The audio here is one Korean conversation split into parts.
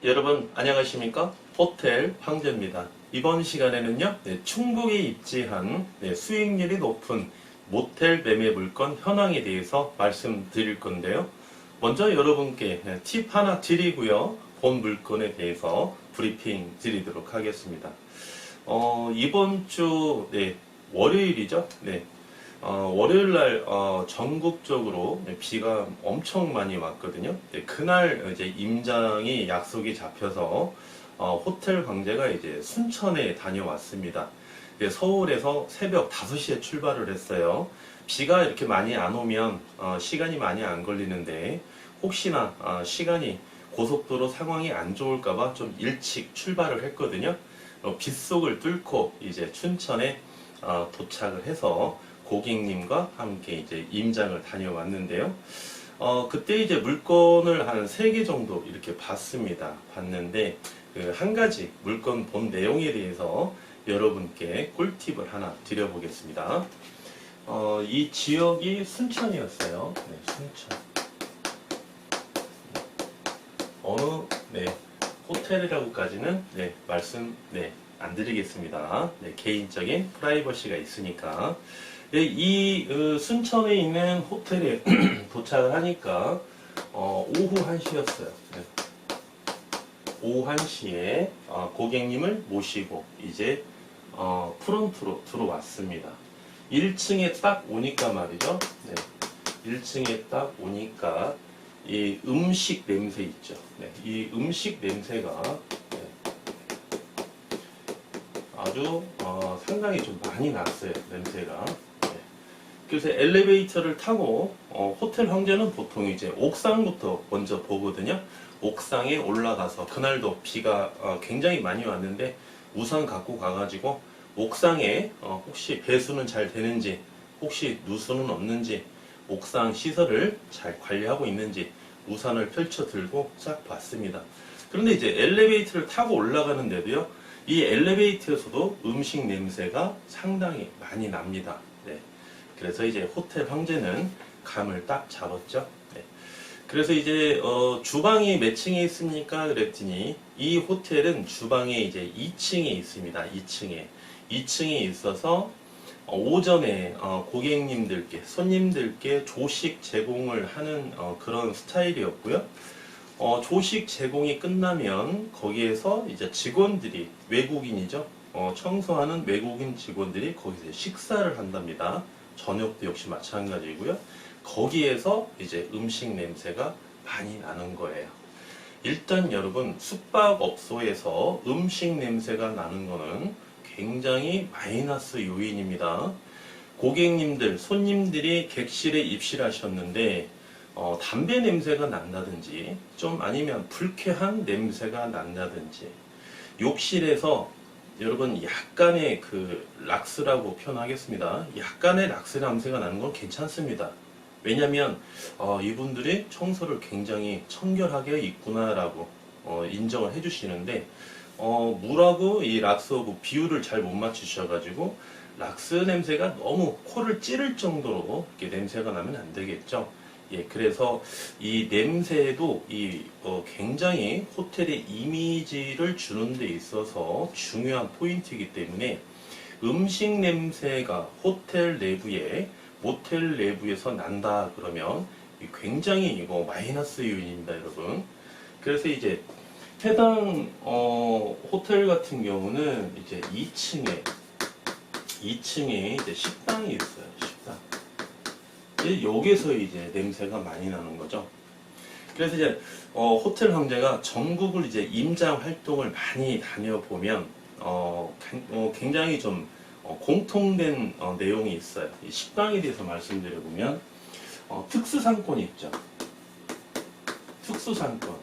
여러분 안녕하십니까? 호텔 황제입니다. 이번 시간에는요, 충북에 입지한 수익률이 높은 모텔 매매 물건 현황에 대해서 말씀드릴 건데요. 먼저 여러분께 팁 하나 드리고요. 본 물건에 대해서 브리핑 드리도록 하겠습니다. 이번 주 월요일이죠. 월요일날 전국적으로 비가 엄청 많이 왔거든요. 그날 이제 임장이 약속이 잡혀서 호텔 광제가 이제 순천에 다녀왔습니다. 서울에서 새벽 5시에 출발을 했어요. 비가 이렇게 많이 안 오면 시간이 많이 안 걸리는데 혹시나 시간이 고속도로 상황이 안 좋을까봐 좀 일찍 출발을 했거든요. 빗속을 뚫고 이제 춘천에 도착을 해서 고객님과 함께 이제 임장을 다녀왔는데요. 그때 이제 물건을 한 3개 정도 이렇게 봤는데, 한 가지 물건 본 내용에 대해서 여러분께 꿀팁을 하나 드려보겠습니다. 이 지역이 순천이었어요. 순천. 어느, 호텔이라고까지는, 말씀, 안 드리겠습니다. 개인적인 프라이버시가 있으니까. 이 순천에 있는 호텔에 도착을 하니까 오후 1시였어요. 오후 1시에 고객님을 모시고 이제 프론트로 들어왔습니다. 1층에 딱 오니까 말이죠. 1층에 딱 오니까 이 음식 냄새 있죠. 이 음식 냄새가 아주 상당히 좀 많이 났어요. 냄새가. 그래서 엘리베이터를 타고 호텔 황제는 보통 이제 옥상부터 먼저 보거든요. 옥상에 올라가서 그날도 비가 굉장히 많이 왔는데 우산 갖고 가가지고 옥상에 혹시 배수는 잘 되는지, 혹시 누수는 없는지, 옥상 시설을 잘 관리하고 있는지 우산을 펼쳐 들고 싹 봤습니다. 그런데 이제 엘리베이터를 타고 올라가는데도요, 이 엘리베이터에서도 음식 냄새가 상당히 많이 납니다. 그래서 이제 호텔 황제는 감을 딱 잡았죠. 그래서 이제 주방이 몇 층에 있습니까? 그랬더니 이 호텔은 주방에 이제 2층에 있습니다. 2층에 있어서 오전에 고객님들께, 손님들께 조식 제공을 하는 그런 스타일이었고요. 조식 제공이 끝나면 거기에서 이제 직원들이, 외국인이죠. 청소하는 외국인 직원들이 거기서 식사를 한답니다. 저녁도 역시 마찬가지고요. 거기에서 이제 음식 냄새가 많이 나는 거예요. 일단 여러분, 숙박업소에서 음식 냄새가 나는 거는 굉장히 마이너스 요인입니다. 고객님들, 손님들이 객실에 입실하셨는데 담배 냄새가 난다든지, 좀 아니면 불쾌한 냄새가 난다든지, 욕실에서 여러분 약간의 그 락스라고 표현하겠습니다. 약간의 락스 냄새가 나는 건 괜찮습니다. 왜냐면 이분들이 청소를 굉장히 청결하게 있구나라고 인정을 해주시는데, 물하고 이 락스하고 비율을 잘 못 맞추셔가지고 락스 냄새가 너무 코를 찌를 정도로 이렇게 냄새가 나면 안 되겠죠. 그래서 이 냄새도 굉장히 호텔의 이미지를 주는 데 있어서 중요한 포인트이기 때문에 음식 냄새가 호텔 내부에, 모텔 내부에서 난다 그러면 굉장히 이거 마이너스 요인입니다, 여러분. 그래서 이제 해당 호텔 같은 경우는 이제 2층에 이제 식당이 있어요. 식당. 여기서 이제 냄새가 많이 나는 거죠. 그래서 이제 호텔 황제가 전국을 이제 임장 활동을 많이 다녀보면 굉장히 좀 공통된 내용이 있어요. 이 식당에 대해서 말씀드려보면 특수상권이 있죠. 특수상권.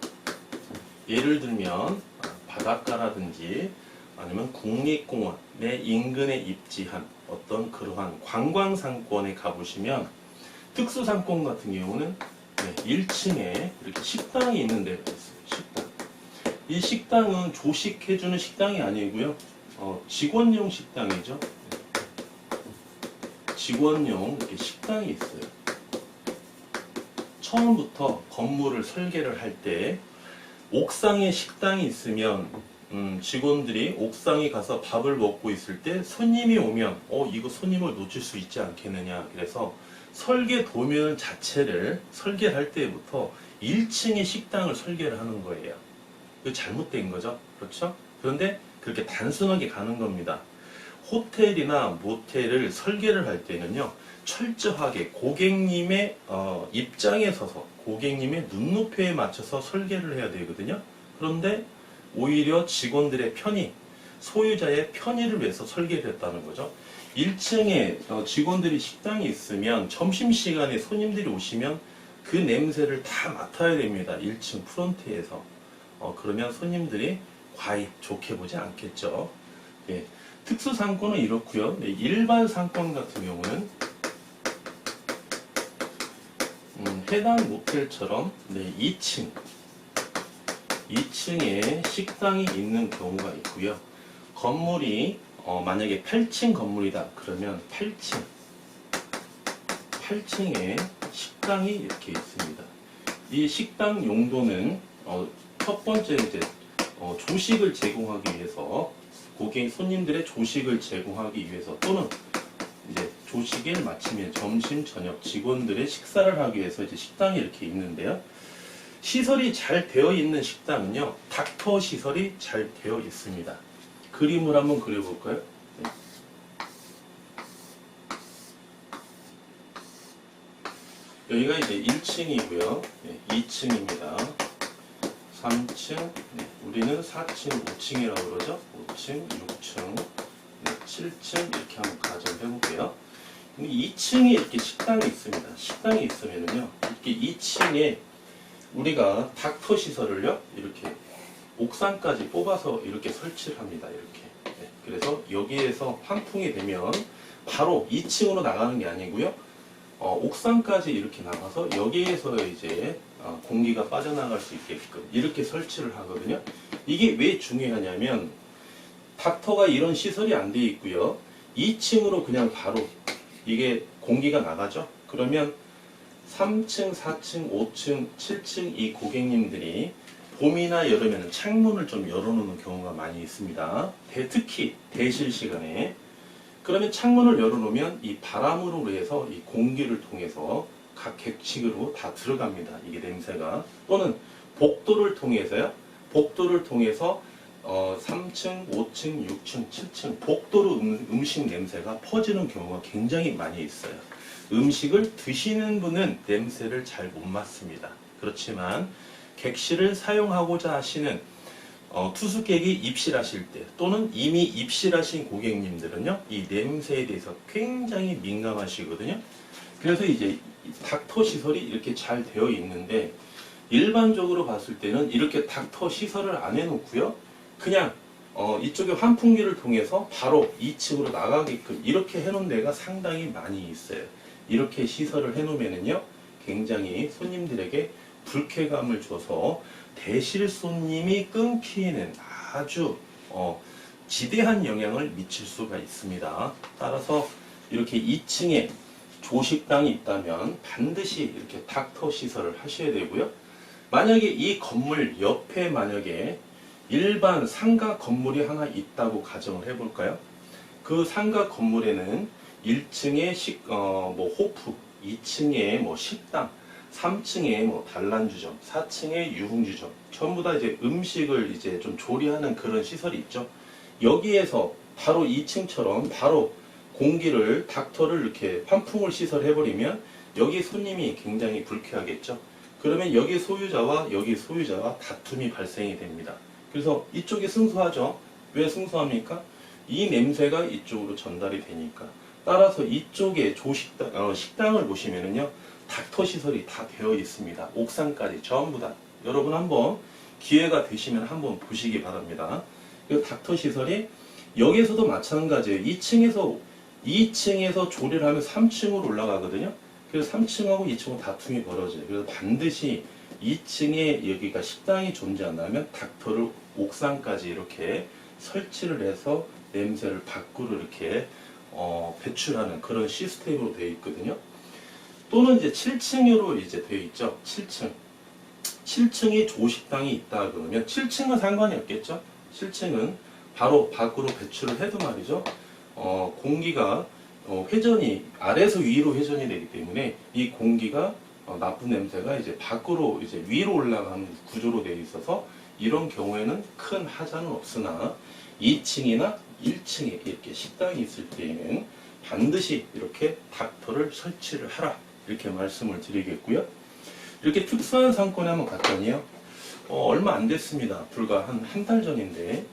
예를 들면 바닷가라든지 아니면 국립공원의 인근에 입지한 어떤 그러한 관광상권에 가보시면, 특수상권 같은 경우는 1층에 이렇게 식당이 있는 데가 있어요. 식당. 이 식당은 조식해주는 식당이 아니고요. 직원용 식당이죠. 직원용 이렇게 식당이 있어요. 처음부터 건물을 설계를 할 때 옥상에 식당이 있으면 직원들이 옥상에 가서 밥을 먹고 있을 때 손님이 오면 이거 손님을 놓칠 수 있지 않겠느냐. 그래서 설계 도면 자체를 설계를 할 때부터 1층에 식당을 설계를 하는 거예요. 이거 잘못된 거죠. 그렇죠? 그런데 그렇게 단순하게 가는 겁니다. 호텔이나 모텔을 설계를 할 때는요, 철저하게 고객님의 입장에 서서 고객님의 눈높이에 맞춰서 설계를 해야 되거든요. 그런데 오히려 직원들의 편의, 소유자의 편의를 위해서 설계를 했다는 거죠. 1층에 직원들이 식당이 있으면 점심시간에 손님들이 오시면 그 냄새를 다 맡아야 됩니다. 1층 프론트에서. 그러면 손님들이 과히 좋게 보지 않겠죠. 예. 특수 상권은 이렇고요. 네, 일반 상권 같은 경우는 해당 모텔처럼 2층에 식당이 있는 경우가 있고요. 건물이 만약에 8층 건물이다 그러면 8층에 식당이 이렇게 있습니다. 이 식당 용도는 첫 번째 이제 조식을 제공하기 위해서 손님들의 조식을 제공하기 위해서 또는 이제 조식을 마치면 점심, 저녁 직원들의 식사를 하기 위해서 이제 식당이 이렇게 있는데요. 시설이 잘 되어 있는 식당은요, 닥터 시설이 잘 되어 있습니다. 그림을 한번 그려볼까요? 네. 여기가 이제 1층이고요. 네, 2층입니다. 3층, 네, 우리는 4층, 5층이라고 그러죠. 5층, 6층, 네, 7층 이렇게 한번 가정을 해볼게요. 2층에 이렇게 식당이 있습니다. 식당이 있으면요, 이렇게 2층에 우리가 닥터 시설을요, 이렇게 옥상까지 뽑아서 이렇게 설치를 합니다. 이렇게. 네, 그래서 여기에서 환풍이 되면 바로 2층으로 나가는 게 아니고요, 옥상까지 이렇게 나가서 여기에서 이제 공기가 빠져나갈 수 있게끔 이렇게 설치를 하거든요. 이게 왜 중요하냐면 닥터가 이런 시설이 안 돼 있고요. 2층으로 그냥 바로 이게 공기가 나가죠. 그러면 3층, 4층, 5층, 7층 이 고객님들이 봄이나 여름에는 창문을 좀 열어놓는 경우가 많이 있습니다. 특히 대실 시간에. 그러면 창문을 열어놓으면 이 바람으로 해서 이 공기를 통해서 각 객실으로 다 들어갑니다. 이게 냄새가. 또는 복도를 통해서요. 복도를 통해서 3층, 5층, 6층, 7층 복도로 음식 냄새가 퍼지는 경우가 굉장히 많이 있어요. 음식을 드시는 분은 냄새를 잘 못 맡습니다. 그렇지만 객실을 사용하고자 하시는 투숙객이 입실하실 때 또는 이미 입실하신 고객님들은요, 이 냄새에 대해서 굉장히 민감하시거든요. 그래서 이제 닥터 시설이 이렇게 잘 되어 있는데 일반적으로 봤을 때는 이렇게 닥터 시설을 안 해놓고요, 그냥 이쪽에 환풍기를 통해서 바로 2층으로 나가게끔 이렇게 해놓은 데가 상당히 많이 있어요. 이렇게 시설을 해놓으면요, 굉장히 손님들에게 불쾌감을 줘서 대실 손님이 끊기는 아주 지대한 영향을 미칠 수가 있습니다. 따라서 이렇게 2층에 조식당이 있다면 반드시 이렇게 닥터 시설을 하셔야 되고요. 만약에 이 건물 옆에 만약에 일반 상가 건물이 하나 있다고 가정을 해볼까요? 그 상가 건물에는 1층에 호프, 2층에 식당, 3층에 단란주점, 4층에 유흥주점, 전부 다 이제 음식을 이제 좀 조리하는 그런 시설이 있죠. 여기에서 바로 2층처럼 바로 공기를, 닥터를 이렇게 환풍을 시설해버리면 여기 손님이 굉장히 불쾌하겠죠. 그러면 여기 소유자와 여기 소유자와 다툼이 발생이 됩니다. 그래서 이쪽이 승소하죠. 왜 승소합니까? 이 냄새가 이쪽으로 전달이 되니까. 따라서 이쪽에 식당을 보시면은요, 닥터 시설이 다 되어 있습니다. 옥상까지 전부 다. 여러분 한번 기회가 되시면 한번 보시기 바랍니다. 이 닥터 시설이 여기에서도 마찬가지예요. 2층에서 조리를 하면 3층으로 올라가거든요. 그래서 3층하고 2층은 다툼이 벌어져요. 그래서 반드시 2층에 여기가 식당이 존재한다면 닥터를 옥상까지 이렇게 설치를 해서 냄새를 밖으로 이렇게 배출하는 그런 시스템으로 되어 있거든요. 또는 이제 7층으로 이제 되어 있죠. 7층. 7층이 조식당이 있다 그러면 7층은 상관이 없겠죠. 7층은 바로 밖으로 배출을 해도 말이죠. 공기가 회전이 아래에서 위로 회전이 되기 때문에 이 공기가 나쁜 냄새가 이제 밖으로 이제 위로 올라가는 구조로 되어 있어서 이런 경우에는 큰 하자는 없으나 2층이나 1층에 이렇게 식당이 있을 때에는 반드시 이렇게 닥터를 설치를 하라 이렇게 말씀을 드리겠고요. 이렇게 특수한 상권에 한번 갔더니요. 얼마 안 됐습니다. 불과 한 달 전인데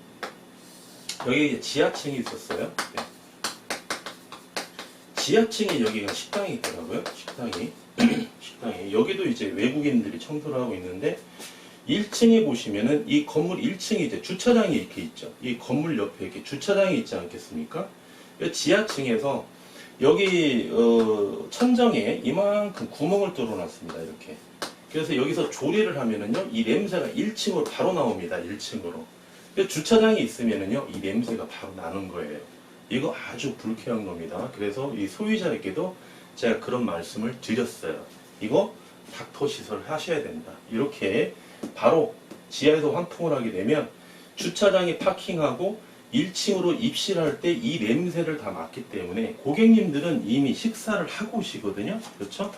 여기 이제 지하층이 있었어요. 네. 지하층에 여기가 식당이 있더라고요. 식당이 여기도 이제 외국인들이 청소를 하고 있는데 1층에 보시면은 이 건물 1층에 이제 주차장이 이렇게 있죠. 이 건물 옆에 이렇게 주차장이 있지 않겠습니까? 지하층에서 여기 천정에 이만큼 구멍을 뚫어놨습니다. 이렇게. 그래서 여기서 조리를 하면은요, 이 냄새가 1층으로 바로 나옵니다. 1층으로. 주차장이 있으면은요, 이 냄새가 바로 나는 거예요. 이거 아주 불쾌한 겁니다. 그래서 이 소유자에게도 제가 그런 말씀을 드렸어요. 이거 닥터 시설을 하셔야 된다. 이렇게 바로 지하에서 환풍을 하게 되면 주차장에 파킹하고 1층으로 입실할 때 이 냄새를 다 맡기 때문에 고객님들은 이미 식사를 하고 오시거든요. 그렇죠?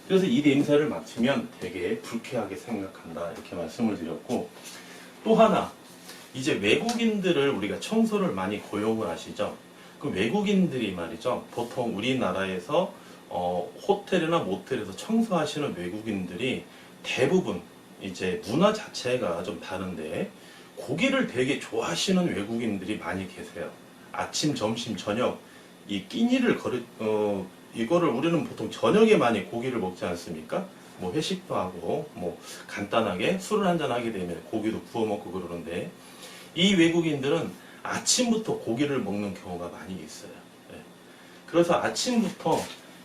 그래서 이 냄새를 맡으면 되게 불쾌하게 생각한다. 이렇게 말씀을 드렸고, 또 하나, 이제 외국인들을 우리가 청소를 많이 고용을 하시죠. 그 외국인들이 말이죠. 보통 우리나라에서 호텔이나 모텔에서 청소하시는 외국인들이 대부분 이제 문화 자체가 좀 다른데 고기를 되게 좋아하시는 외국인들이 많이 계세요. 아침, 점심, 저녁 이 끼니를 이거를 우리는 보통 저녁에 많이 고기를 먹지 않습니까? 뭐 회식도 하고 뭐 간단하게 술을 한잔 하게 되면 고기도 구워 먹고 그러는데 이 외국인들은 아침부터 고기를 먹는 경우가 많이 있어요. 네. 그래서 아침부터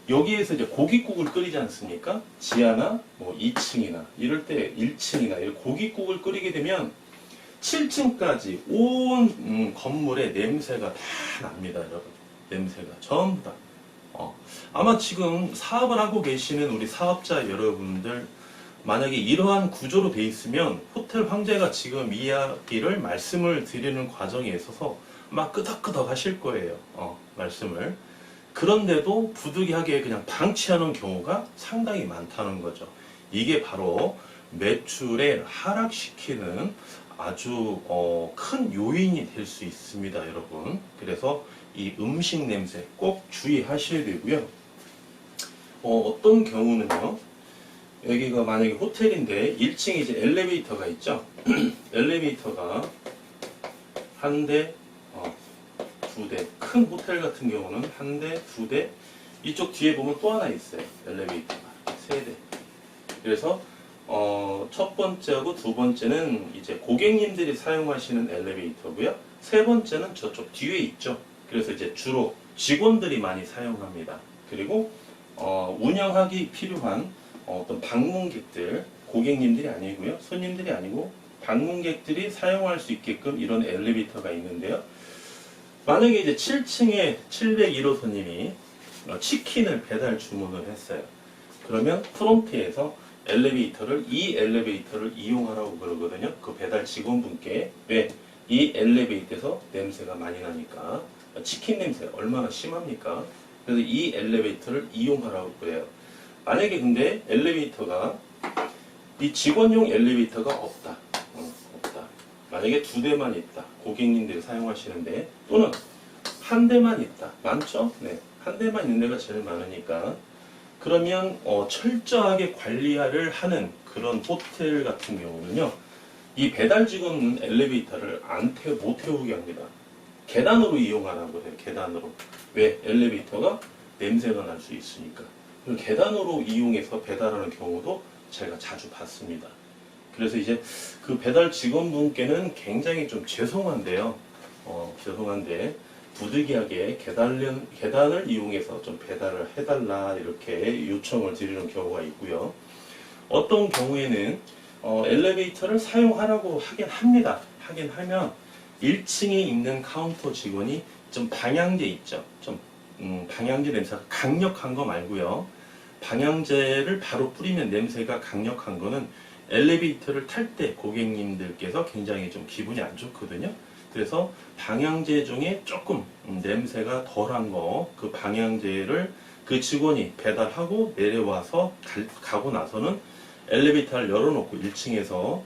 여기에서 이제 고깃국을 끓이지 않습니까? 지하나 뭐 2층이나 이럴 때 1층이나 이런 고깃국을 끓이게 되면 7층까지 온 건물에 냄새가 다 납니다, 여러분. 냄새가 전부 다. 아마 지금 사업을 하고 계시는 우리 사업자 여러분들 만약에 이러한 구조로 돼 있으면 호텔 황제가 지금 이야기를 말씀을 드리는 과정에 있어서 막 끄덕끄덕 하실 거예요. 말씀을. 그런데도 부득이하게 그냥 방치하는 경우가 상당히 많다는 거죠. 이게 바로 매출에 하락시키는 아주 큰 요인이 될 수 있습니다, 여러분. 그래서 이 음식 냄새 꼭 주의하셔야 되고요. 어떤 경우는요. 여기가 만약에 호텔인데 1층에 이제 엘리베이터가 있죠. 엘리베이터가 한 대, 두 대. 큰 호텔 같은 경우는 한 대, 두 대. 이쪽 뒤에 보면 또 하나 있어요. 엘리베이터가 세 대. 그래서 첫 번째하고 두 번째는 이제 고객님들이 사용하시는 엘리베이터고요. 세 번째는 저쪽 뒤에 있죠. 그래서 이제 주로 직원들이 많이 사용합니다. 그리고 운영하기 필요한 어떤 방문객들, 고객님들이 아니고요. 손님들이 아니고 방문객들이 사용할 수 있게끔 이런 엘리베이터가 있는데요. 만약에 이제 7층에 701호선님이 치킨을 배달 주문을 했어요. 그러면 프론트에서 이 엘리베이터를 이용하라고 그러거든요. 그 배달 직원분께. 왜? 이 엘리베이터에서 냄새가 많이 나니까. 치킨 냄새 얼마나 심합니까? 그래서 이 엘리베이터를 이용하라고 그래요. 만약에 근데 엘리베이터가 이 직원용 엘리베이터가 없다. 없다. 만약에 두 대만 있다. 고객님들이 사용하시는데 또는 한 대만 있다. 많죠? 네. 한 대만 있는 데가 제일 많으니까. 그러면 철저하게 관리를 하는 그런 호텔 같은 경우는요. 이 배달 직원은 엘리베이터를 못 태우게 합니다. 계단으로 이용하라고 해요. 계단으로. 왜? 엘리베이터가 냄새가 날 수 있으니까. 계단으로 이용해서 배달하는 경우도 제가 자주 봤습니다. 그래서 이제 그 배달 직원분께는 굉장히 좀 죄송한데요. 죄송한데 부득이하게 계단을 이용해서 좀 배달을 해달라 이렇게 요청을 드리는 경우가 있고요. 어떤 경우에는 엘리베이터를 사용하라고 하긴 합니다. 하긴 하면 1층에 있는 카운터 직원이 좀 방향제 있죠. 좀 방향제 냄새가 강력한 거 말고요. 방향제를 바로 뿌리면 냄새가 강력한 거는 엘리베이터를 탈 때 고객님들께서 굉장히 좀 기분이 안 좋거든요. 그래서 방향제 중에 조금 냄새가 덜한 거, 그 방향제를 그 직원이 배달하고 내려와서 가고 나서는 엘리베이터를 열어놓고 1층에서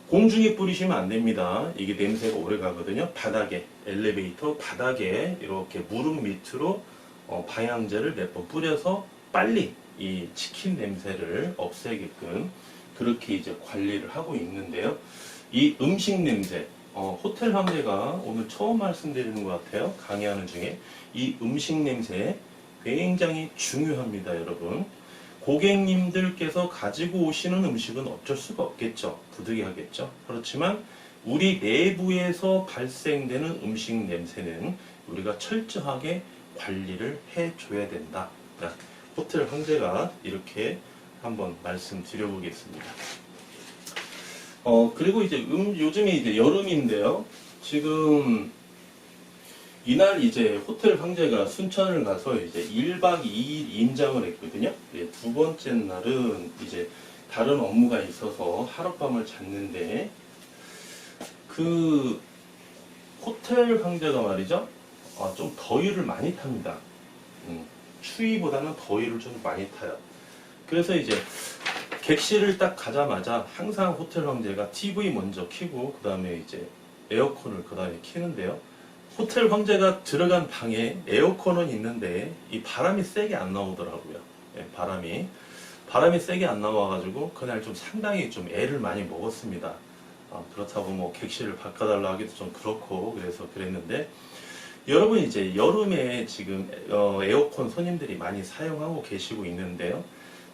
공중에 뿌리시면 안 됩니다. 이게 냄새가 오래 가거든요. 바닥에, 엘리베이터 바닥에 이렇게 무릎 밑으로 방향제를 몇 번 뿌려서 빨리 이 치킨 냄새를 없애게끔 그렇게 이제 관리를 하고 있는데요. 이 음식 냄새, 호텔 황제가 오늘 처음 말씀드리는 것 같아요. 강의하는 중에 이 음식 냄새 굉장히 중요합니다, 여러분. 고객님들께서 가지고 오시는 음식은 어쩔 수가 없겠죠. 부득이하겠죠. 그렇지만 우리 내부에서 발생되는 음식 냄새는 우리가 철저하게 관리를 해줘야 된다. 호텔 황제가 이렇게 한번 말씀드려보겠습니다. 그리고 이제 요즘에 이제 여름인데요. 지금 이날 이제 호텔 황제가 순천을 가서 이제 1박 2일 임장을 했거든요. 두 번째 날은 이제 다른 업무가 있어서 하룻밤을 잤는데 그 호텔 황제가 말이죠. 좀 더위를 많이 탑니다. 추위보다는 더위를 좀 많이 타요. 그래서 이제 객실을 딱 가자마자 항상 호텔 황제가 TV 먼저 켜고 그 다음에 이제 에어컨을 그 다음에 켜는데요. 호텔 황제가 들어간 방에 에어컨은 있는데 이 바람이 세게 안 나오더라고요. 바람이 세게 안 나와가지고 그날 좀 상당히 좀 애를 많이 먹었습니다. 그렇다고 뭐 객실을 바꿔달라 하기도 좀 그렇고 그래서 그랬는데 여러분 이제 여름에 지금 에어컨 손님들이 많이 사용하고 계시고 있는데요.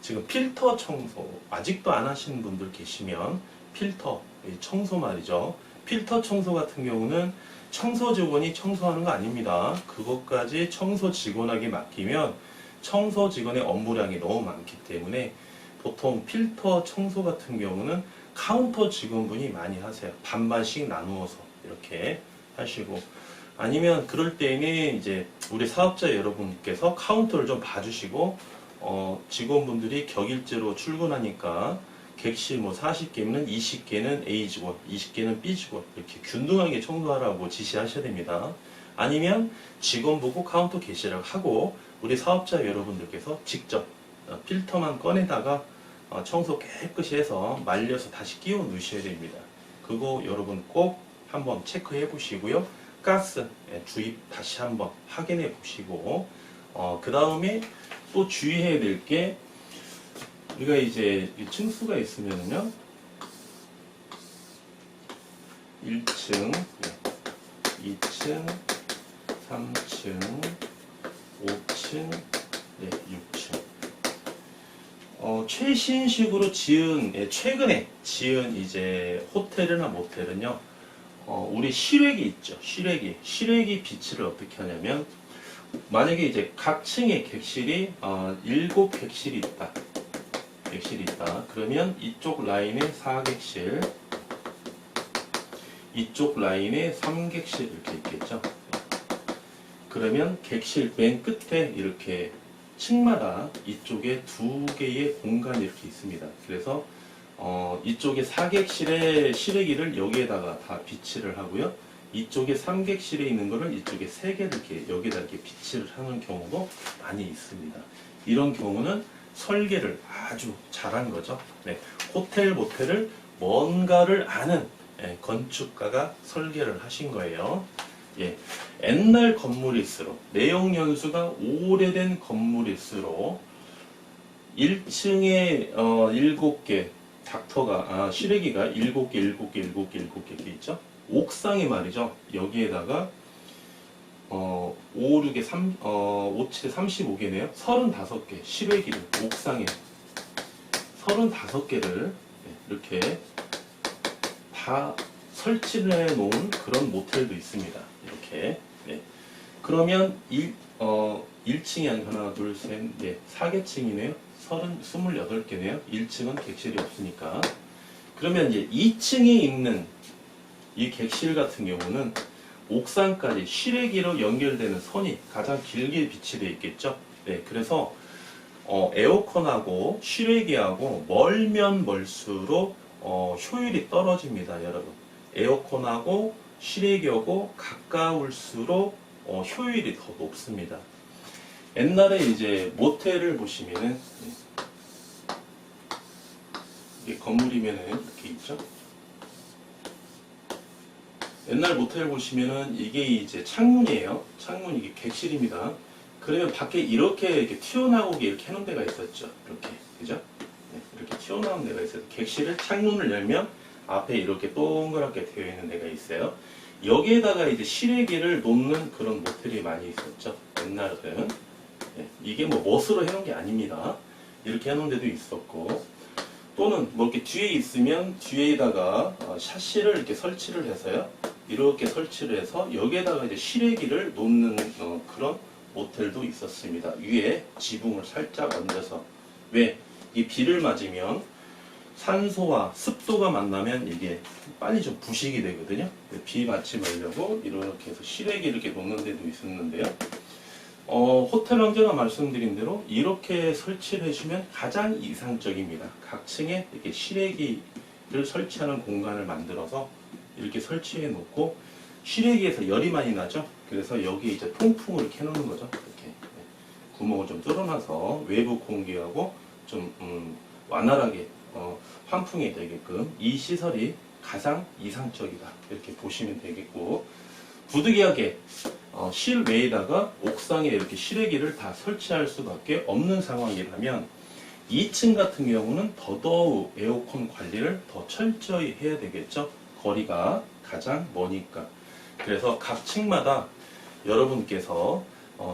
지금 필터 청소 아직도 안 하시는 분들 계시면 필터 청소 말이죠. 필터 청소 같은 경우는 청소 직원이 청소하는 거 아닙니다. 그것까지 청소 직원에게 맡기면 청소 직원의 업무량이 너무 많기 때문에 보통 필터 청소 같은 경우는 카운터 직원분이 많이 하세요. 반반씩 나누어서 이렇게 하시고 아니면 그럴 때는 이제 우리 사업자 여러분께서 카운터를 좀 봐주시고 직원분들이 격일제로 출근하니까 객실 뭐 40개면 20개는 A 직원, 20개는 B 직원 이렇게 균등하게 청소하라고 지시하셔야 됩니다. 아니면 직원 보고 카운터 개시를 하고 우리 사업자 여러분들께서 직접 필터만 꺼내다가 청소 깨끗이 해서 말려서 다시 끼워 넣으셔야 됩니다. 그거 여러분 꼭 한번 체크해 보시고요. 가스 주입 다시 한번 확인해 보시고 그 다음에 또 주의해야 될 게 우리가 이제 층수가 있으면요 1층, 2층, 3층, 5층, 6층 최신식으로 지은 최근에 지은 이제 호텔이나 모텔은요 우리 실외기 있죠. 실외기 비치를 어떻게 하냐면 만약에 이제 각 층에 객실이 7객실이 있다. 그러면 이쪽 라인에 4객실, 이쪽 라인에 3객실 이렇게 있겠죠. 그러면 객실 맨 끝에 이렇게 층마다 이쪽에 2개의 공간이 이렇게 있습니다. 그래서 이쪽에 4객실의 실외기를 여기에다가 다 비치를 하고요. 이쪽에 3객실에 있는 거를 이쪽에 3개를 이렇게 여기다 이렇게 비치를 하는 경우도 많이 있습니다. 이런 경우는 설계를 아주 잘한 거죠. 호텔, 모텔을 뭔가를 아는 건축가가 설계를 하신 거예요. 옛날 건물일수록 내용 연수가 오래된 건물일수록 1층에 7개 닥터가 실외기가 7개 이렇게 있죠. 옥상에 말이죠. 여기에다가 5, 6에 5, 7, 35개네요. 35개 실외기를 옥상에 35개를 이렇게 다 설치를 해 놓은 그런 모텔도 있습니다. 이렇게 그러면 1층이 하나, 둘, 셋, 넷, 4개층이네요. 28개네요. 1층은 객실이 없으니까. 그러면 이제 2층에 있는 이 객실 같은 경우는 옥상까지 실외기로 연결되는 선이 가장 길게 비치되어 있겠죠. 그래서 에어컨하고 실외기하고 멀면 멀수록 효율이 떨어집니다, 여러분. 에어컨하고 실외기하고 가까울수록 효율이 더 높습니다. 옛날에 이제 모텔을 보시면은 이게 건물이면은 이렇게 있죠. 옛날 모텔 보시면은 이게 이제 창문이에요. 창문 이게 객실입니다. 그러면 밖에 이렇게 튀어나오게 이렇게 해놓은 데가 있었죠. 이렇게 그죠? 네, 이렇게 튀어나온 데가 있어요. 객실을 창문을 열면 앞에 이렇게 동그랗게 되어 있는 데가 있어요. 여기에다가 이제 실외기를 놓는 그런 모텔이 많이 있었죠. 옛날은. 네, 이게 뭐 멋으로 해놓은 게 아닙니다. 이렇게 해놓은 데도 있었고, 또는 뭐 이렇게 뒤에 있으면 뒤에다가 샤시를 이렇게 설치를 해서요. 이렇게 설치를 해서 여기에다가 이제 실외기를 놓는 그런 모텔도 있었습니다. 위에 지붕을 살짝 얹어서. 왜? 이 비를 맞으면 산소와 습도가 만나면 이게 빨리 좀 부식이 되거든요. 비 맞지 말려고 이렇게 해서 실외기 이렇게 놓는 데도 있었는데요. 호텔 왕제가 말씀드린 대로 이렇게 설치를 해주면 가장 이상적입니다. 각 층에 이렇게 실외기를 설치하는 공간을 만들어서 이렇게 설치해 놓고, 실외기에서 열이 많이 나죠. 그래서 여기 이제 통풍을 이렇게 해놓는 거죠. 이렇게 구멍을 좀 뚫어놔서 외부 공기하고 좀 완활하게 환풍이 되게끔 이 시설이 가장 이상적이다, 이렇게 보시면 되겠고, 부득이하게 실외에다가 옥상에 이렇게 실외기를 다 설치할 수밖에 없는 상황이라면 2층 같은 경우는 더더욱 에어컨 관리를 더 철저히 해야 되겠죠. 거리가 가장 머니까. 그래서 각 층마다 여러분께서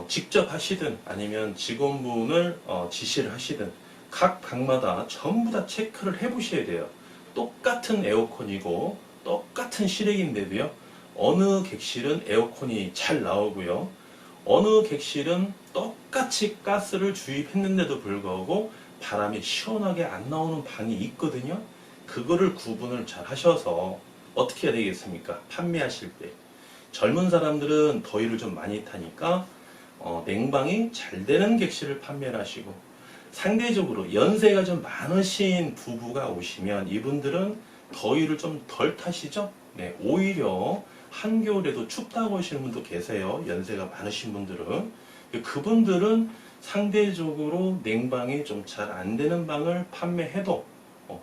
직접 하시든 아니면 직원분을 지시를 하시든 각 방마다 전부 다 체크를 해 보셔야 돼요. 똑같은 에어컨이고 똑같은 실외기인데도요, 어느 객실은 에어컨이 잘 나오고요, 어느 객실은 똑같이 가스를 주입했는데도 불구하고 바람이 시원하게 안 나오는 방이 있거든요. 그거를 구분을 잘 하셔서 어떻게 해야 되겠습니까? 판매하실 때 젊은 사람들은 더위를 좀 많이 타니까 냉방이 잘 되는 객실을 판매를 하시고, 상대적으로 연세가 좀 많으신 부부가 오시면 이분들은 더위를 좀 덜 타시죠? 네, 오히려 한겨울에도 춥다고 하시는 분도 계세요. 연세가 많으신 분들은. 그분들은 상대적으로 냉방이 좀 잘 안 되는 방을 판매해도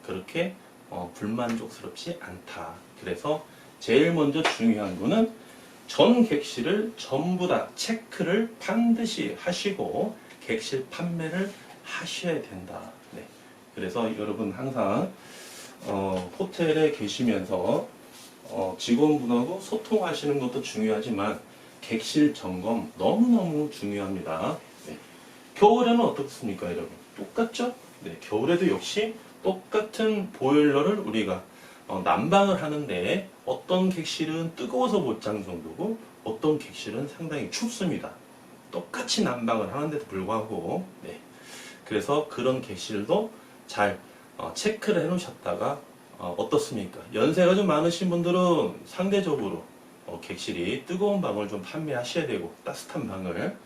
그렇게 불만족스럽지 않다. 그래서 제일 먼저 중요한 거는 전 객실을 전부 다 체크를 반드시 하시고 객실 판매를 하셔야 된다. 네. 그래서 여러분 항상 호텔에 계시면서 직원분하고 소통하시는 것도 중요하지만 객실 점검 너무너무 중요합니다. 네. 겨울에는 어떻습니까, 여러분? 똑같죠? 네. 겨울에도 역시 똑같은 보일러를 우리가 난방을 하는데 어떤 객실은 뜨거워서 못 자는 정도고 어떤 객실은 상당히 춥습니다. 똑같이 난방을 하는데도 불구하고. 네. 그래서 그런 객실도 잘 체크를 해 놓으셨다가 어떻습니까? 연세가 좀 많으신 분들은 상대적으로 객실이 뜨거운 방을 좀 판매하셔야 되고 따뜻한 방을,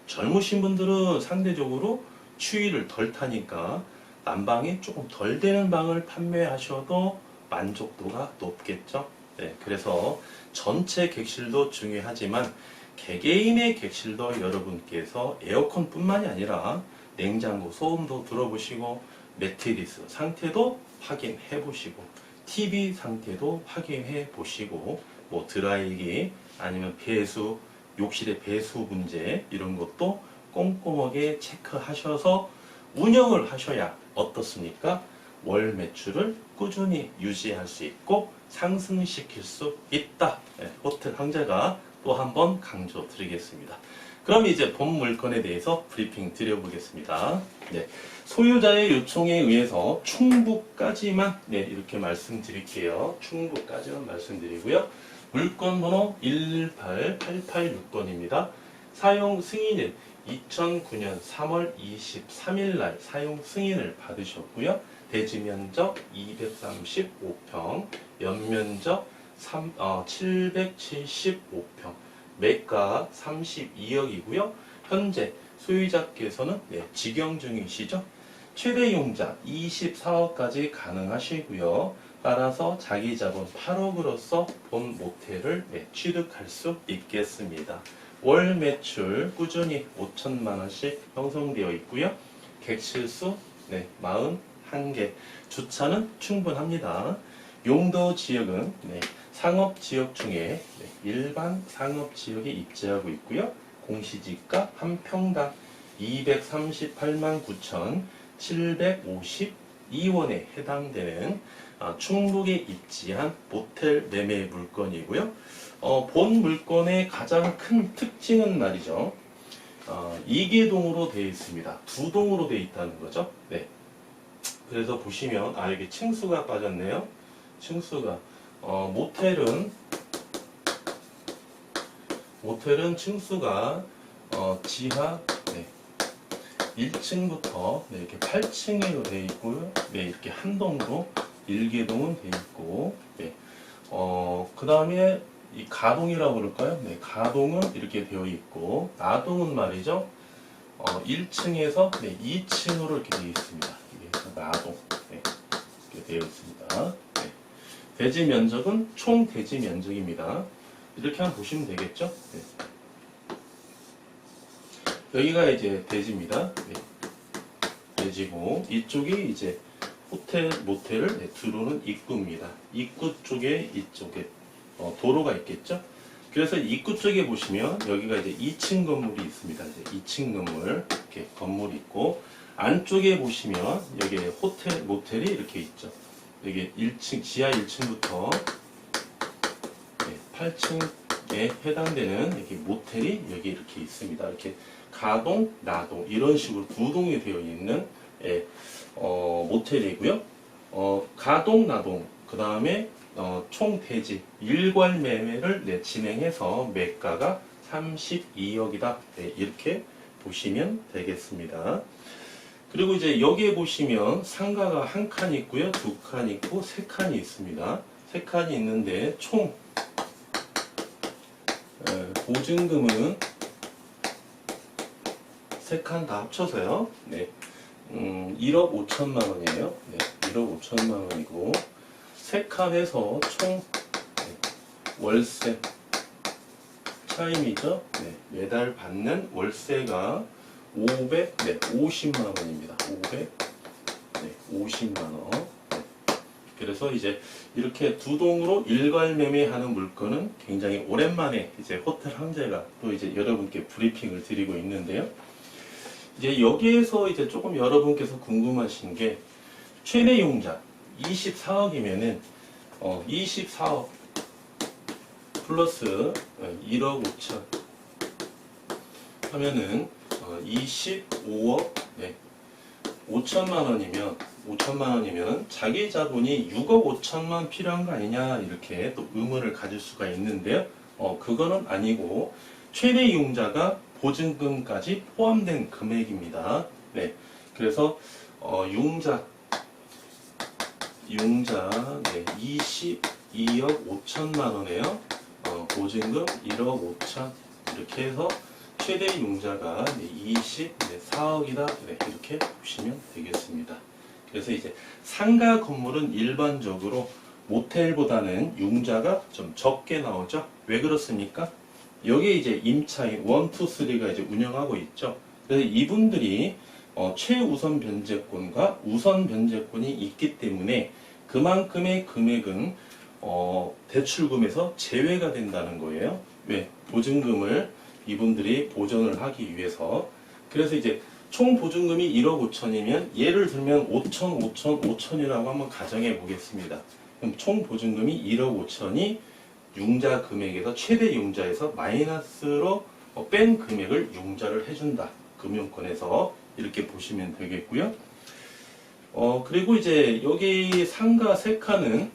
젊으신 분들은 상대적으로 추위를 덜 타니까 난방이 조금 덜 되는 방을 판매하셔도 만족도가 높겠죠. 네, 그래서 전체 객실도 중요하지만 개개인의 객실도 여러분께서 에어컨 뿐만이 아니라 냉장고 소음도 들어보시고 매트리스 상태도 확인해 보시고 TV 상태도 확인해 보시고 뭐 드라이기 아니면 배수, 욕실의 배수 문제 이런 것도 꼼꼼하게 체크하셔서 운영을 하셔야 어떻습니까? 월 매출을 꾸준히 유지할 수 있고 상승시킬 수 있다. 네, 호텔 황제가 또 한 번 강조 드리겠습니다. 그럼 이제 본 물건에 대해서 브리핑 드려보겠습니다. 네, 소유자의 요청에 의해서 충북까지만 이렇게 말씀드릴게요. 충북까지만 말씀드리고요. 물건 번호 11886번입니다. 사용 승인일 2009년 3월 23일 날 사용 승인을 받으셨고요. 대지 면적 235평, 연면적 775평, 매가 32억이고요. 현재 소유자께서는 직영 중이시죠. 최대 융자 24억까지 가능하시고요. 따라서 자기 자본 8억으로서 본 모텔을 취득할 수 있겠습니다. 월 매출 꾸준히 5천만 원씩 형성되어 있고요. 객실수 41개, 주차는 충분합니다. 용도 지역은 상업지역 중에 일반 상업지역에 입지하고 있고요. 공시지가 한 평당 238만 9,752원에 해당되는 충북에 입지한 모텔 매매 물건이고요. 본 물건의 가장 큰 특징은 말이죠. 2개동으로 되어 있습니다. 2동으로 되어 있다는 거죠. 그래서 보시면 여기 층수가 빠졌네요. 층수가 모텔은 층수가 지하 1층부터 이렇게 8층으로 되어 있고요. 이렇게 한 동으로 1개동은 되어 있고, 그 다음에 이 가동이라고 그럴까요? 가동은 이렇게 되어 있고, 나동은 말이죠. 1층에서 2층으로 이렇게 되어 있습니다. 그래서 나동 이렇게 되어 있습니다. 대지 면적은 총 대지 면적입니다. 이렇게 한번 보시면 되겠죠? 여기가 이제 대지입니다. 대지고 이쪽이 이제 호텔, 모텔을 들어오는 입구입니다. 입구 쪽에 이쪽에 도로가 있겠죠? 그래서 입구 쪽에 보시면 여기가 이제 2층 건물이 있습니다. 이제 2층 건물 이렇게 건물이 있고 안쪽에 보시면 여기 호텔, 모텔이 이렇게 있죠. 여기 1층 지하 1층부터 8층에 해당되는 여기 모텔이 여기 이렇게 있습니다. 이렇게 가동, 나동 이런 식으로 2동이 되어 있는 모텔이고요. 가동, 나동 그 다음에 총 대지 일괄 매매를 진행해서 매가가 32억이다. 이렇게 보시면 되겠습니다. 그리고 이제 여기에 보시면 상가가 한 칸 있고요, 2칸 있고 3칸이 있습니다. 3칸이 있는데 총 보증금은 3칸 다 합쳐서요. 1억 5천만 원이에요. 1억 5천만 원이고 3칸에서 총 월세 차임이죠. 매달 받는 월세가 550만 원입니다. 550만 원. 그래서 이제 이렇게 2동으로 일괄 매매하는 물건은 굉장히 오랜만에 이제 호텔 황제가 또 이제 여러분께 브리핑을 드리고 있는데요. 이제 여기에서 이제 조금 여러분께서 궁금하신 게 최대 융자 24억이면은 24억 플러스 1억 5천 하면은 25억 5천만 원이면 자기 자본이 6억 5천만 필요한 거 아니냐 이렇게 또 의문을 가질 수가 있는데요. 그거는 아니고 최대 융자가 보증금까지 포함된 금액입니다. 그래서 융자 22억 5천만 원에요. 보증금 1억 5천 이렇게 해서 최대 융자가 24억이다 이렇게 보시면 되겠습니다. 그래서 이제 상가 건물은 일반적으로 모텔보다는 융자가 좀 적게 나오죠. 왜 그렇습니까? 여기에 이제 임차인 1, 2, 3가 이제 운영하고 있죠. 그래서 이분들이 최우선 변제권과 우선 변제권이 있기 때문에 그만큼의 금액은 대출금에서 제외가 된다는 거예요. 왜? 보증금을 이분들이 보전을 하기 위해서. 그래서 이제 총 보증금이 1억 5천이면 예를 들면 5천, 5천, 5천이라고 한번 가정해 보겠습니다. 그럼 총 보증금이 1억 5천이 융자 금액에서 최대 융자에서 마이너스로 뺀 금액을 융자를 해준다. 금융권에서 이렇게 보시면 되겠고요. 그리고 이제 여기 상가 3칸은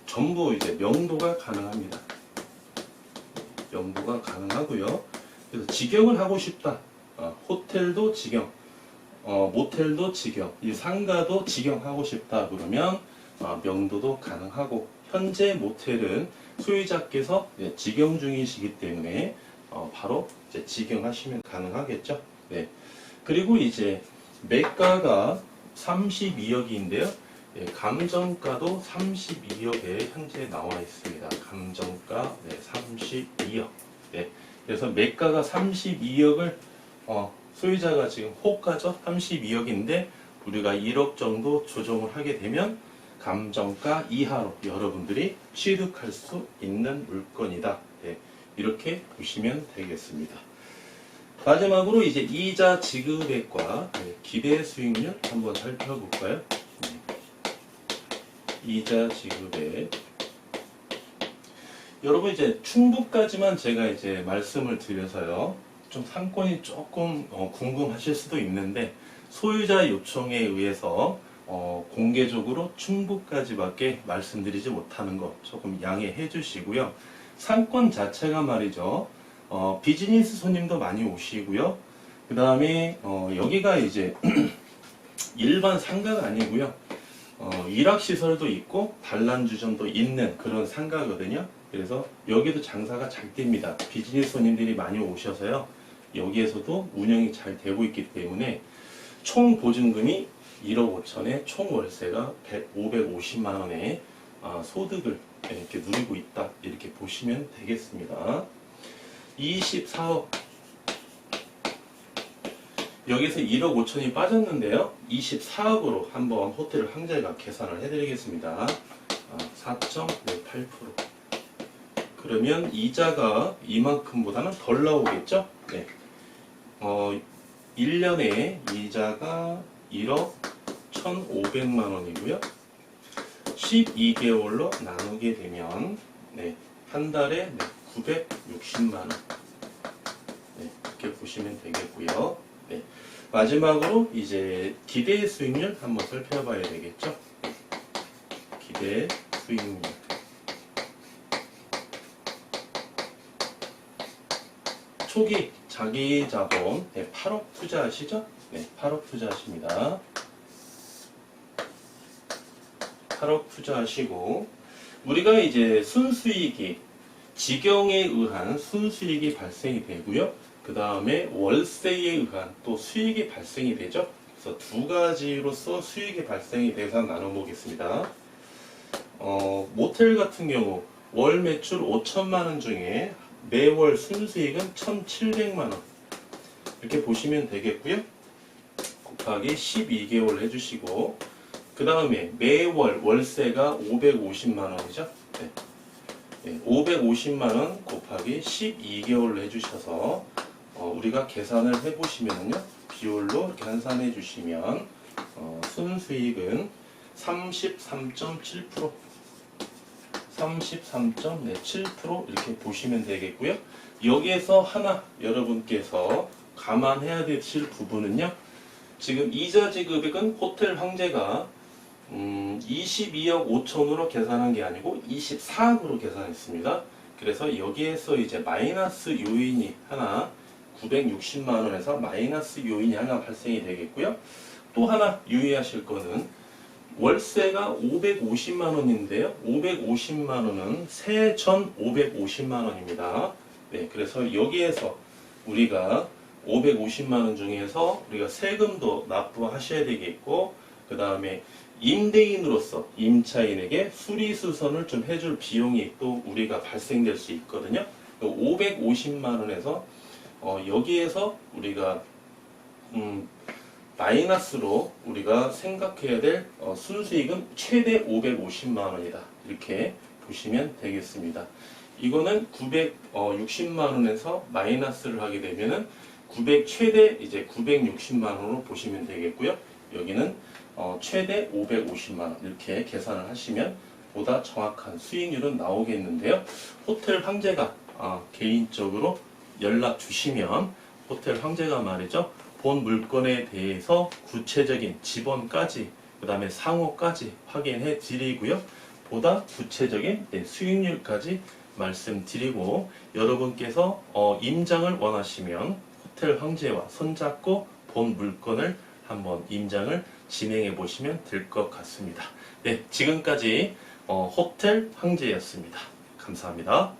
전부 이제 명도가 가능합니다. 명도가 가능하고요. 그래서 직영을 하고 싶다. 호텔도 직영, 모텔도 직영, 이 상가도 직영하고 싶다 그러면 명도도 가능하고 현재 모텔은 소유자께서 직영 중이시기 때문에 바로 이제 직영하시면 가능하겠죠. 네. 그리고 이제 매가가 32억인데요. 예, 감정가도 32억에 현재 나와 있습니다. 감정가 32억. 네. 그래서 매가가 32억을 소유자가 지금 호가죠. 32억인데 우리가 1억 정도 조정을 하게 되면 감정가 이하로 여러분들이 취득할 수 있는 물건이다. 네. 이렇게 보시면 되겠습니다. 마지막으로 이제 이자 지급액과 기대 수익률 한번 살펴볼까요? 이자 지급액. 여러분 이제 충북까지만 제가 이제 말씀을 드려서요. 좀 상권이 조금 궁금하실 수도 있는데 소유자 요청에 의해서 공개적으로 충북까지밖에 말씀드리지 못하는 거 조금 양해해 주시고요. 상권 자체가 말이죠. 비즈니스 손님도 많이 오시고요. 그 다음에 여기가 이제 일반 상가가 아니고요. 일학시설도 있고 단란주점도 있는 그런 상가거든요. 그래서 여기도 장사가 잘 됩니다. 비즈니스 손님들이 많이 오셔서요. 여기에서도 운영이 잘 되고 있기 때문에 총 보증금이 1억 5천에 총 월세가 550만 원의 소득을 이렇게 누리고 있다. 이렇게 보시면 되겠습니다. 24억. 여기서 1억 5천이 빠졌는데요. 24억으로 한번 호텔 황제가 계산을 해드리겠습니다. 4.8%. 그러면 이자가 이만큼보다는 덜 나오겠죠? 네. 1년에 이자가 1억 1,500만 원이고요. 12개월로 나누게 되면 한 달에 960만 원. 이렇게 보시면 되겠고요. 마지막으로 이제 기대 수익률 한번 살펴봐야 되겠죠? 기대 수익률. 초기 자기 자본 8억 투자하시죠? 8억 투자하십니다. 8억 투자하시고 우리가 이제 순수익이 직영에 의한 순수익이 발생이 되고요. 그 다음에 월세에 의한 또 수익이 발생이 되죠. 그래서 두 가지로서 수익이 발생이 돼서 나눠보겠습니다. 모텔 같은 경우 월 매출 5천만 원 중에 매월 순수익은 1,700만 원 이렇게 보시면 되겠고요. 곱하기 12개월 해주시고 그 다음에 매월 월세가 550만 원이죠. 550만 원 곱하기 12개월로 해주셔서 우리가 계산을 해보시면요. 비율로 이렇게 환산해 주시면 순수익은 33.7% 33.7% 이렇게 보시면 되겠고요. 여기에서 하나 여러분께서 감안해야 되실 부분은요. 지금 이자 지급액은 호텔 황제가 22억 5천으로 계산한 게 아니고 24억으로 계산했습니다. 그래서 여기에서 이제 마이너스 요인이 하나 960만 원에서 마이너스 요인이 하나 발생이 되겠고요. 또 하나 유의하실 거는 월세가 550만 원인데요. 550만 원은 세전 550만 원입니다. 그래서 여기에서 우리가 550만 원 중에서 우리가 세금도 납부하셔야 되겠고 그 다음에 임대인으로서 임차인에게 수리수선을 좀 해줄 비용이 또 우리가 발생될 수 있거든요. 550만 원에서 여기에서 우리가 마이너스로 우리가 생각해야 될 순수익은 최대 550만 원이다. 이렇게 보시면 되겠습니다. 이거는 960만 원에서 마이너스를 하게 되면은 최대 이제 960만 원으로 보시면 되겠고요. 여기는 최대 550만 원 이렇게 계산을 하시면 보다 정확한 수익률은 나오겠는데요. 호텔 황제가 개인적으로 연락 주시면 호텔 황제가 말이죠. 본 물건에 대해서 구체적인 지번까지 그 다음에 상호까지 확인해 드리고요. 보다 구체적인 수익률까지 말씀드리고 여러분께서 임장을 원하시면 호텔 황제와 손잡고 본 물건을 한번 임장을 진행해 보시면 될 것 같습니다. 지금까지 호텔 황제였습니다. 감사합니다.